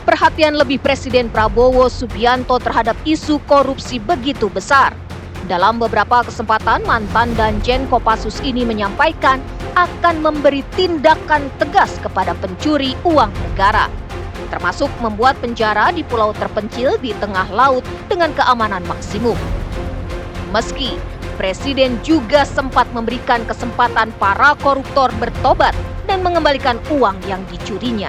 Perhatian lebih Presiden Prabowo Subianto terhadap isu korupsi begitu besar. Dalam beberapa kesempatan, mantan Danjen Kopassus ini menyampaikan akan memberi tindakan tegas kepada pencuri uang negara, termasuk membuat penjara di pulau terpencil di tengah laut dengan keamanan maksimum. Meski Presiden juga sempat memberikan kesempatan para koruptor bertobat dan mengembalikan uang yang dicurinya.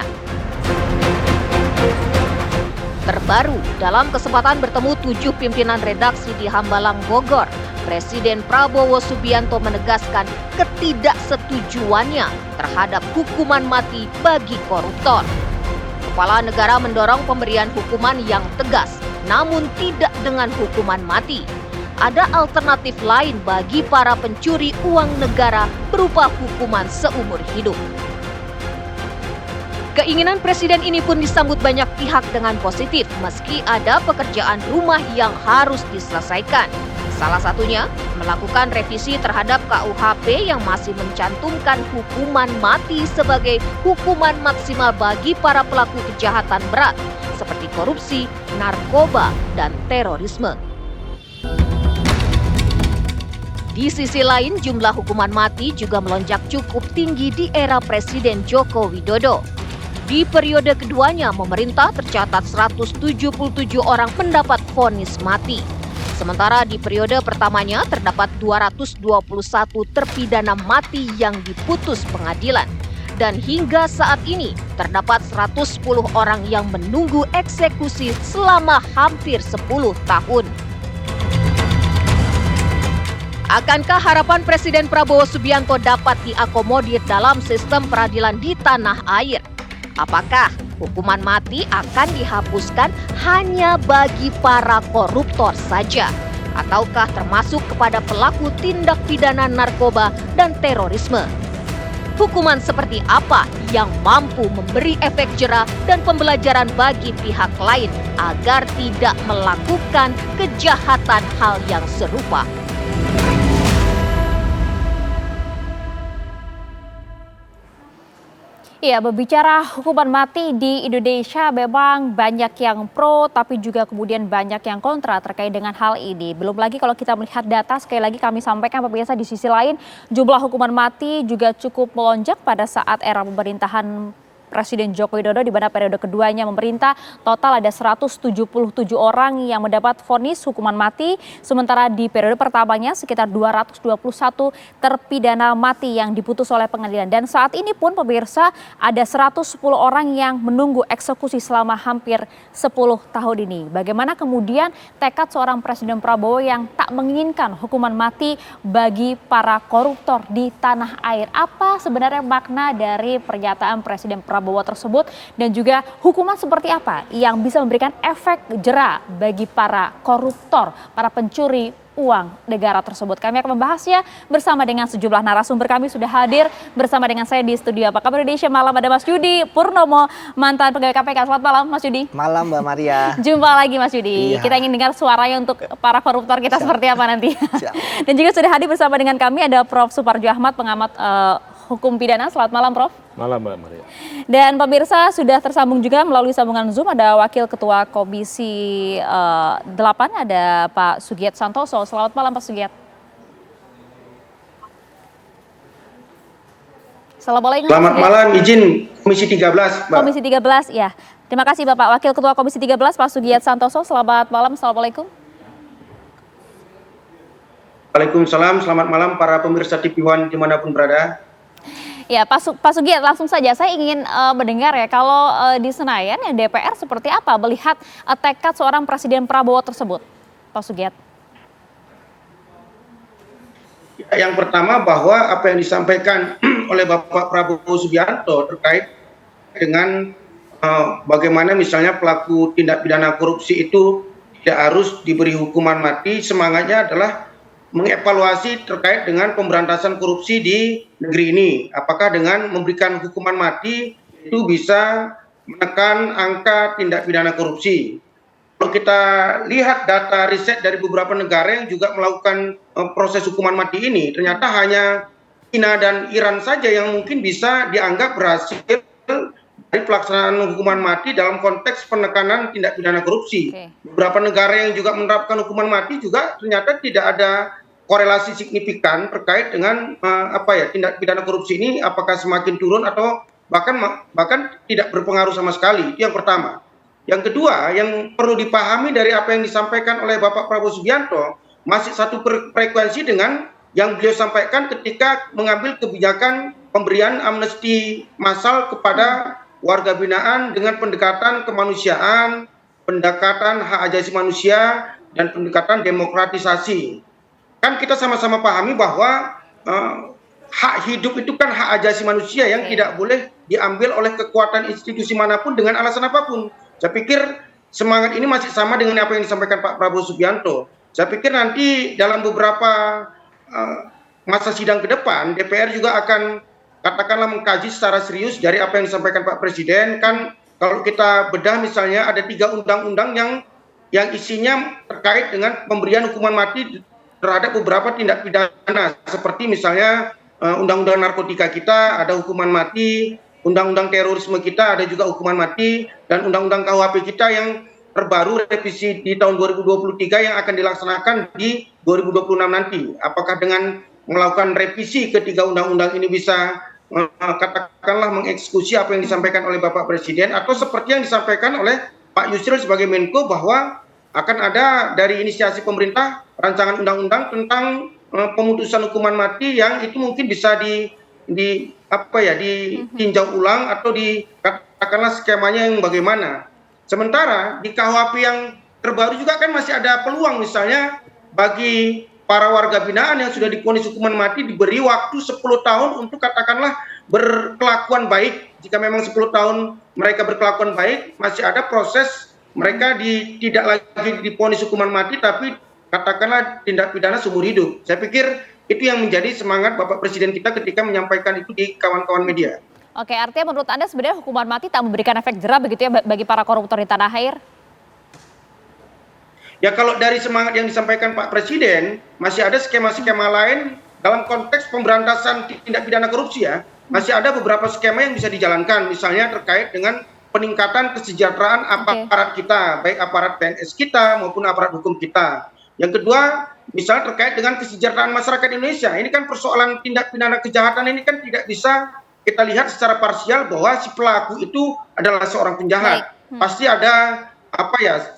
Terbaru, dalam kesempatan bertemu 7 pimpinan redaksi di Hambalang, Bogor, Presiden Prabowo Subianto menegaskan ketidaksetujuannya terhadap hukuman mati bagi koruptor. Kepala negara mendorong pemberian hukuman yang tegas, namun tidak dengan hukuman mati. Ada alternatif lain bagi para pencuri uang negara berupa hukuman seumur hidup. Keinginan Presiden ini pun disambut banyak pihak dengan positif meski ada pekerjaan rumah yang harus diselesaikan. Salah satunya, melakukan revisi terhadap KUHP yang masih mencantumkan hukuman mati sebagai hukuman maksimal bagi para pelaku kejahatan berat seperti korupsi, narkoba, dan terorisme. Di sisi lain, jumlah hukuman mati juga melonjak cukup tinggi di era Presiden Joko Widodo. Di periode keduanya, pemerintah tercatat 177 orang mendapat vonis mati. Sementara di periode pertamanya terdapat 221 terpidana mati yang diputus pengadilan. Dan hingga saat ini terdapat 110 orang yang menunggu eksekusi selama hampir 10 tahun. Akankah harapan Presiden Prabowo Subianto dapat diakomodir dalam sistem peradilan di tanah air? Apakah hukuman mati akan dihapuskan hanya bagi para koruptor saja? Ataukah termasuk kepada pelaku tindak pidana narkoba dan terorisme? Hukuman seperti apa yang mampu memberi efek jera dan pembelajaran bagi pihak lain agar tidak melakukan kejahatan hal yang serupa? Iya, berbicara hukuman mati di Indonesia memang banyak yang pro, tapi juga kemudian banyak yang kontra terkait dengan hal ini. Belum lagi kalau kita melihat data, sekali lagi kami sampaikan pemirsa, di sisi lain jumlah hukuman mati juga cukup melonjak pada saat era pemerintahan Presiden Joko Widodo, di mana periode keduanya memerintah total ada 177 orang yang mendapat vonis hukuman mati, sementara di periode pertamanya sekitar 221 terpidana mati yang diputus oleh pengadilan. Dan saat ini pun pemirsa ada 110 orang yang menunggu eksekusi selama hampir 10 tahun ini. Bagaimana kemudian tekad seorang Presiden Prabowo yang tak menginginkan hukuman mati bagi para koruptor di tanah air? Apa sebenarnya makna dari pernyataan Presiden Prabowo tersebut, dan juga hukuman seperti apa yang bisa memberikan efek jera bagi para koruptor, para pencuri uang negara tersebut? Kami akan membahasnya bersama dengan sejumlah narasumber. Kami sudah hadir bersama dengan saya di studio Apa Kabar Indonesia Malam, ada Mas Yudi Purnomo, mantan pegawai KPK. Selamat malam Mas Yudi. Malam Mbak Maria. Jumpa lagi Mas Yudi. Iya. Kita ingin dengar suaranya untuk para koruptor kita. Siap. Seperti apa nanti. Dan juga sudah hadir bersama dengan kami ada Prof. Suparjo Ahmad, pengamat hukum pidana. Selamat malam Prof. Malam Mbak Maria. Dan pemirsa, sudah tersambung juga melalui sambungan Zoom ada Wakil Ketua Komisi 8, ada Pak Sugiat Santoso. Selamat malam Pak Sugiat. Assalamualaikum. Selamat malam, izin Komisi 13, Mbak. Komisi 13, ya. Terima kasih Bapak Wakil Ketua Komisi 13 Pak Sugiat Santoso. Selamat malam, Assalamualaikum. Waalaikumsalam, selamat malam para pemirsa TV One dimanapun berada. Ya, Pak Sugiat, langsung saja saya ingin mendengar ya, kalau di Senayan ya DPR seperti apa melihat tekad seorang Presiden Prabowo tersebut, Pak Sugiat? Yang pertama bahwa apa yang disampaikan oleh Bapak Prabowo Subianto terkait dengan bagaimana misalnya pelaku tindak pidana korupsi itu tidak harus diberi hukuman mati, semangatnya adalah mengevaluasi terkait dengan pemberantasan korupsi di negeri ini. Apakah dengan memberikan hukuman mati itu bisa menekan angka tindak pidana korupsi? Kalau kita lihat data riset dari beberapa negara yang juga melakukan proses hukuman mati ini, ternyata hanya China dan Iran saja yang mungkin bisa dianggap berhasil dari pelaksanaan hukuman mati dalam konteks penekanan tindak pidana korupsi. Oke. Beberapa negara yang juga menerapkan hukuman mati juga ternyata tidak ada korelasi signifikan terkait dengan tindak pidana korupsi ini apakah semakin turun atau bahkan tidak berpengaruh sama sekali. Itu yang pertama. Yang kedua, yang perlu dipahami dari apa yang disampaikan oleh Bapak Prabowo Subianto masih satu frekuensi dengan yang beliau sampaikan ketika mengambil kebijakan pemberian amnesti massal kepada warga binaan dengan pendekatan kemanusiaan, pendekatan hak asasi manusia, dan pendekatan demokratisasi. Kan kita sama-sama pahami bahwa hak hidup itu kan hak asasi manusia yang tidak boleh diambil oleh kekuatan institusi manapun dengan alasan apapun. Saya pikir semangat ini masih sama dengan apa yang disampaikan Pak Prabowo Subianto. Saya pikir nanti dalam beberapa masa sidang ke depan, DPR juga akan katakanlah mengkaji secara serius dari apa yang disampaikan Pak Presiden. Kan kalau kita bedah misalnya ada 3 undang-undang yang isinya terkait dengan pemberian hukuman mati terhadap beberapa tindak pidana, seperti misalnya undang-undang narkotika kita ada hukuman mati, undang-undang terorisme kita ada juga hukuman mati, dan undang-undang KUHP kita yang terbaru revisi di tahun 2023 yang akan dilaksanakan di 2026 nanti. Apakah dengan melakukan revisi ketiga undang-undang ini bisa katakanlah mengeksekusi apa yang disampaikan oleh Bapak Presiden, atau seperti yang disampaikan oleh Pak Yusril sebagai Menko bahwa akan ada dari inisiasi pemerintah rancangan undang-undang tentang pemutusan hukuman mati yang itu mungkin bisa ditinjau ulang atau katakanlah skemanya yang bagaimana. Sementara di KUHP yang terbaru juga kan masih ada peluang, misalnya bagi para warga binaan yang sudah divonis hukuman mati diberi waktu 10 tahun untuk katakanlah berkelakuan baik. Jika memang 10 tahun mereka berkelakuan baik, masih ada proses mereka tidak lagi divonis hukuman mati, tapi katakanlah tindak pidana seumur hidup. Saya pikir itu yang menjadi semangat Bapak Presiden kita ketika menyampaikan itu di kawan-kawan media. Oke, artinya menurut Anda sebenarnya hukuman mati tak memberikan efek jerah begitu ya bagi para koruptor di tanah air? Ya kalau dari semangat yang disampaikan Pak Presiden, masih ada skema-skema lain dalam konteks pemberantasan tindak pidana korupsi ya. Masih ada beberapa skema yang bisa dijalankan, misalnya terkait dengan peningkatan kesejahteraan aparat kita, baik aparat PNS kita maupun aparat hukum kita. Yang kedua, misalnya terkait dengan kesejahteraan masyarakat Indonesia. Ini kan persoalan tindak pidana kejahatan ini kan tidak bisa kita lihat secara parsial bahwa si pelaku itu adalah seorang penjahat. Pasti ada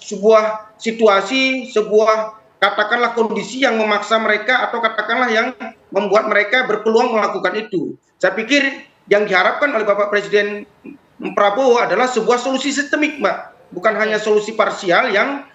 sebuah situasi, sebuah katakanlah kondisi yang memaksa mereka atau katakanlah yang membuat mereka berpeluang melakukan itu. Saya pikir yang diharapkan oleh Bapak Presiden Prabowo adalah sebuah solusi sistemik, Mbak. Bukan hanya solusi parsial yang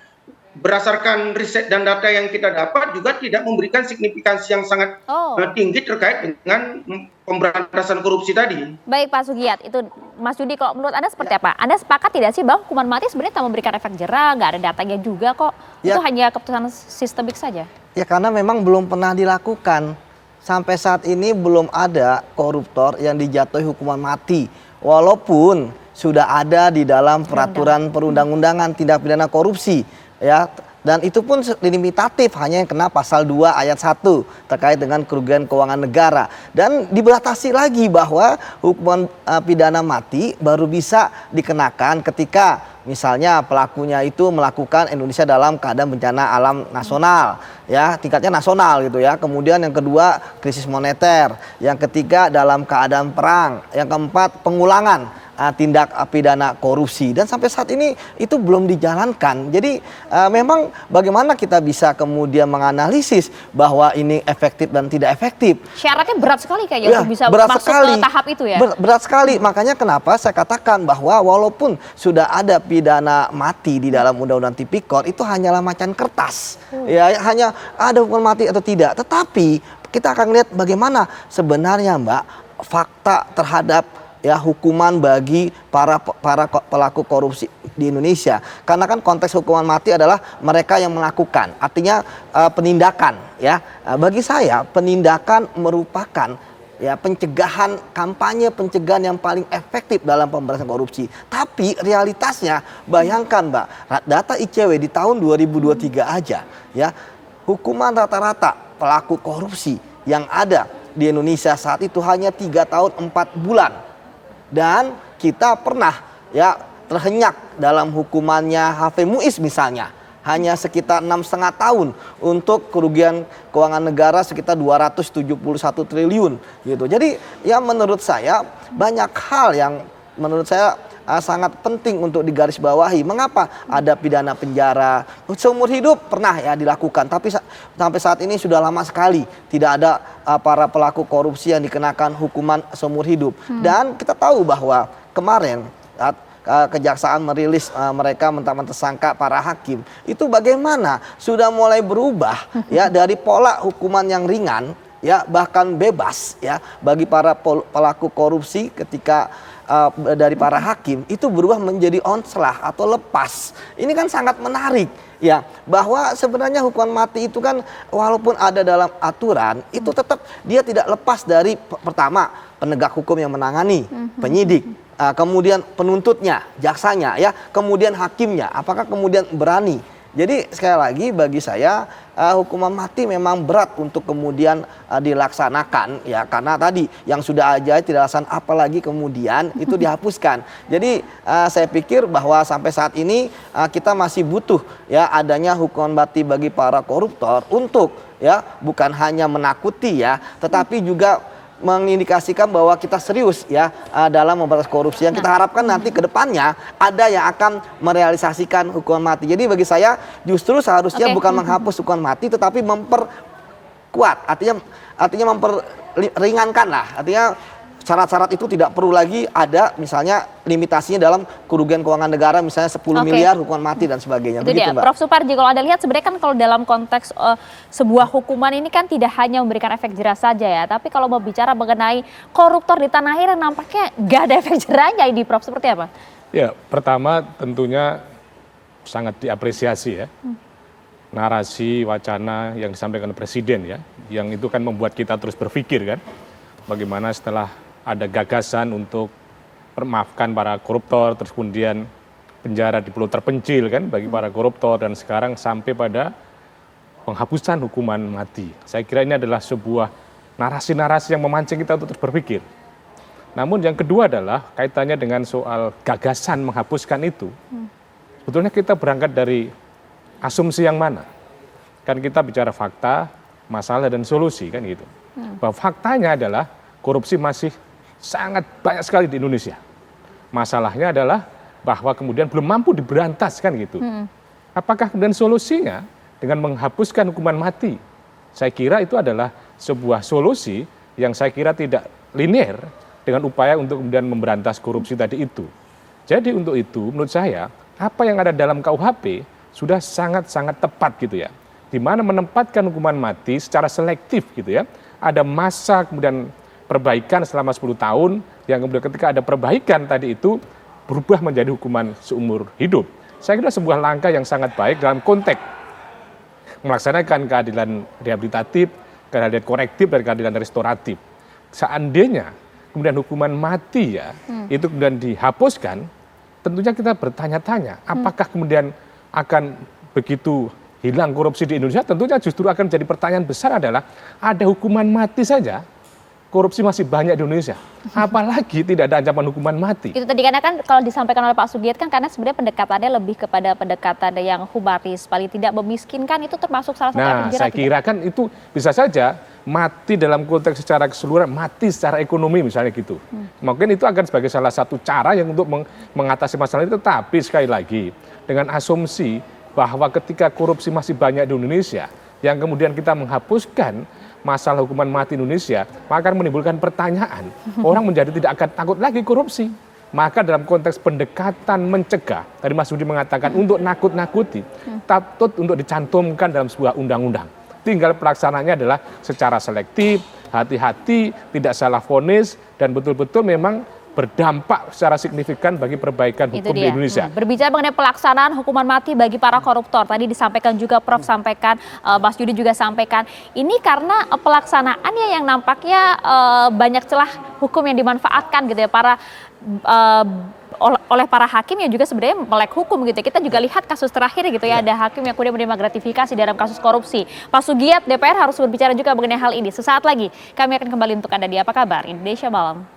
berdasarkan riset dan data yang kita dapat juga tidak memberikan signifikansi yang sangat tinggi terkait dengan pemberantasan korupsi tadi. Baik Pak Sugiyat, itu Mas Yudi kalau menurut Anda seperti apa? Anda sepakat tidak sih bahwa hukuman mati sebenarnya tak memberikan efek jerah, nggak ada datanya juga kok? Ya. Itu hanya keputusan sistemik saja? Ya karena memang belum pernah dilakukan. Sampai saat ini belum ada koruptor yang dijatuhi hukuman mati. Walaupun sudah ada di dalam peraturan perundang-undangan tindak pidana korupsi. Ya, dan itu pun limitatif, hanya yang kena pasal 2 ayat 1 terkait dengan kerugian keuangan negara, dan dibatasi lagi bahwa hukuman pidana mati baru bisa dikenakan ketika misalnya pelakunya itu melakukan Indonesia dalam keadaan bencana alam nasional, ya tingkatnya nasional gitu ya. Kemudian yang kedua krisis moneter, yang ketiga dalam keadaan perang, yang keempat pengulangan tindak pidana korupsi, dan sampai saat ini itu belum dijalankan. Jadi memang bagaimana kita bisa kemudian menganalisis bahwa ini efektif dan tidak efektif? Syaratnya berat sekali kayaknya untuk bisa masuk ke tahap itu ya. Berat sekali, makanya kenapa saya katakan bahwa walaupun sudah ada pidana mati di dalam Undang-Undang Tipikor, itu hanyalah macan kertas. Ya, hanya ada hukuman mati atau tidak. Tetapi kita akan lihat bagaimana sebenarnya Mbak fakta terhadap hukuman bagi para pelaku korupsi di Indonesia. Karena kan konteks hukuman mati adalah mereka yang melakukan, artinya penindakan ya. Bagi saya penindakan merupakan pencegahan, kampanye pencegahan yang paling efektif dalam pemberantasan korupsi. Tapi realitasnya bayangkan Mbak, data ICW di tahun 2023 aja ya, hukuman rata-rata pelaku korupsi yang ada di Indonesia saat itu hanya 3 tahun 4 bulan. Dan kita pernah ya terhenyak dalam hukumannya Harvey Muiz misalnya. Hanya sekitar 6,5 tahun untuk kerugian keuangan negara sekitar 271 triliun gitu. Jadi ya menurut saya banyak hal yang menurut saya sangat penting untuk digarisbawahi. Mengapa ada pidana penjara seumur hidup pernah ya dilakukan, tapi sampai saat ini sudah lama sekali tidak ada para pelaku korupsi yang dikenakan hukuman seumur hidup. Dan kita tahu bahwa kemarin Kejaksaan merilis mereka mentang-mentang tersangka para hakim itu bagaimana sudah mulai berubah ya dari pola hukuman yang ringan ya bahkan bebas ya bagi para pelaku korupsi ketika dari para hakim itu berubah menjadi onslah atau lepas. Ini kan sangat menarik ya bahwa sebenarnya hukuman mati itu kan walaupun ada dalam aturan itu tetap dia tidak lepas dari pertama penegak hukum yang menangani, penyidik, kemudian penuntutnya, jaksanya ya, kemudian hakimnya apakah kemudian berani. Jadi sekali lagi bagi saya hukuman mati memang berat untuk kemudian dilaksanakan ya karena tadi yang sudah aja tidak alasan apalagi kemudian itu dihapuskan. Jadi saya pikir bahwa sampai saat ini kita masih butuh ya adanya hukuman mati bagi para koruptor untuk ya bukan hanya menakuti ya tetapi juga mengindikasikan bahwa kita serius ya dalam memberantas korupsi. Yang kita harapkan nanti ke depannya ada yang akan merealisasikan hukuman mati. Jadi bagi saya justru seharusnya bukan menghapus hukuman mati tetapi memperkuat. Artinya memperingankan lah. Artinya syarat-syarat itu tidak perlu lagi ada misalnya limitasinya dalam kerugian keuangan negara misalnya 10 miliar hukuman mati dan sebagainya. Itu dia, Prof. Suparji, kalau Anda lihat sebenarnya kan kalau dalam konteks sebuah hukuman ini kan tidak hanya memberikan efek jerah saja ya, tapi kalau mau bicara mengenai koruptor di tanah air nampaknya nggak ada efek jerahnya ini, Prof. Seperti apa? Ya, pertama tentunya sangat diapresiasi ya. Narasi, wacana yang disampaikan Presiden ya, yang itu kan membuat kita terus berpikir kan, bagaimana setelah ada gagasan untuk memaafkan para koruptor, terus kemudian penjara di pulau terpencil kan bagi para koruptor dan sekarang sampai pada penghapusan hukuman mati. Saya kira ini adalah sebuah narasi-narasi yang memancing kita untuk terus berpikir. Namun yang kedua adalah kaitannya dengan soal gagasan menghapuskan itu. Sebetulnya kita berangkat dari asumsi yang mana? Kan kita bicara fakta, masalah dan solusi kan gitu. Bahwa faktanya adalah korupsi masih sangat banyak sekali di Indonesia. Masalahnya adalah bahwa kemudian belum mampu diberantas kan gitu. Apakah kemudian solusinya dengan menghapuskan hukuman mati? Saya kira itu adalah sebuah solusi yang saya kira tidak linear dengan upaya untuk kemudian memberantas korupsi tadi itu. Jadi untuk itu menurut saya apa yang ada dalam KUHP sudah sangat-sangat tepat gitu ya. Di mana menempatkan hukuman mati secara selektif gitu ya. Ada masa kemudian perbaikan selama 10 tahun yang kemudian ketika ada perbaikan tadi itu berubah menjadi hukuman seumur hidup. Saya kira sebuah langkah yang sangat baik dalam konteks melaksanakan keadilan rehabilitatif, keadilan korektif dan keadilan restoratif. Seandainya kemudian hukuman mati ya itu kemudian dihapuskan, tentunya kita bertanya-tanya apakah kemudian akan begitu hilang korupsi di Indonesia. Tentunya justru akan jadi pertanyaan besar adalah ada hukuman mati saja korupsi masih banyak di Indonesia, apalagi tidak ada ancaman hukuman mati. Itu tadi karena kan kalau disampaikan oleh Pak Sugiat kan karena sebenarnya pendekatannya lebih kepada pendekatan yang humanis, paling tidak memiskinkan itu termasuk salah satu efek jerah. Saya kira kan itu bisa saja mati dalam konteks secara keseluruhan, mati secara ekonomi misalnya gitu. Mungkin itu akan sebagai salah satu cara yang untuk mengatasi masalah itu, tapi sekali lagi dengan asumsi bahwa ketika korupsi masih banyak di Indonesia, yang kemudian kita menghapuskan masalah hukuman mati Indonesia, maka akan menimbulkan pertanyaan. Orang menjadi tidak akan takut lagi korupsi. Maka dalam konteks pendekatan mencegah, tadi Mas Budi mengatakan untuk nakut-nakuti, patut untuk dicantumkan dalam sebuah undang-undang. Tinggal pelaksanaannya adalah secara selektif, hati-hati, tidak salah vonis, dan betul-betul memang berdampak secara signifikan bagi perbaikan hukum di Indonesia. Berbicara mengenai pelaksanaan hukuman mati bagi para koruptor, tadi disampaikan juga Prof sampaikan, Mas Yudi juga sampaikan, ini karena pelaksanaannya yang nampaknya banyak celah hukum yang dimanfaatkan gitu ya, oleh para hakim yang juga sebenarnya melek hukum gitu. Kita juga lihat kasus terakhir gitu ya, ada hakim yang kemudian menerima gratifikasi dalam kasus korupsi. Pak Sugiat, DPR harus berbicara juga mengenai hal ini. Sesaat lagi kami akan kembali untuk Anda di Apa Kabar Indonesia Malam.